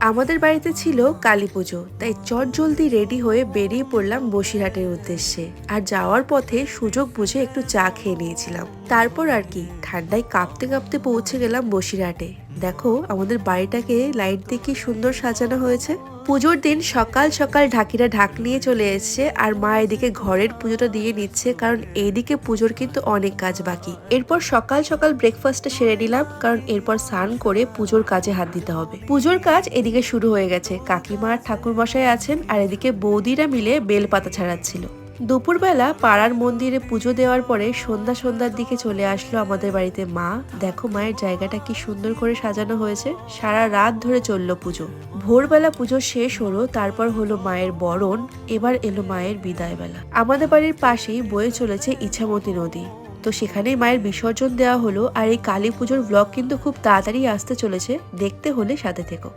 আমাদের বাড়িতে ছিল কালী পুজো, তাই চটজলদি রেডি হয়ে বেরিয়ে পড়লাম বসিরহাটের উদ্দেশ্যে। আর যাওয়ার পথে সুযোগ বুঝে একটু চা খেয়ে নিয়েছিলাম। তারপর আর কি, ঠান্ডায় কাঁপতে কাঁপতে পৌঁছে গেলাম বসিরহাটে। দেখো আমাদের বাড়িটাকে লাইট দিয়ে কি সুন্দর সাজানো হয়েছে। পুজোর দিন সকাল সকাল ঢাকিরা ঢাক নিয়ে চলে এসছে, আর মা এদিকে ঘরের পুজোটা দিয়ে নিচ্ছে, কারণ এইদিকে পুজোর কিন্তু অনেক কাজ বাকি। এরপর সকাল সকাল ব্রেকফাস্টটা সেরে নিলাম, কারণ এরপর স্নান করে পুজোর কাজে হাত দিতে হবে। পুজোর কাজ এদিকে শুরু হয়ে গেছে। কাকিমা আর ঠাকুরমশাই আছেন, আর এদিকে বৌদিরা মিলে বেলপাতা ছাড়াচ্ছিল। দুপুরবেলা পাড়ার মন্দিরে পুজো দেওয়ার পরে সন্ধ্যার দিকে চলে আসলো আমাদের বাড়িতে মা। দেখো মায়ের জায়গাটা কি সুন্দর করে সাজানো হয়েছে। সারা রাত ধরে চললো পুজো। ভোরবেলা পুজো শেষ হলো, তারপর হলো মায়ের বরণ। এবার এলো মায়ের বিদায় বেলা। আমাদের বাড়ির পাশেই বয়ে চলেছে ইছামতি নদী, তো সেখানেই মায়ের বিসর্জন দেওয়া হলো। আর এই কালী পুজোর ব্লগ কিন্তু খুব তাড়াতাড়ি আসতে চলেছে, দেখতে হলে সাথে থেকো।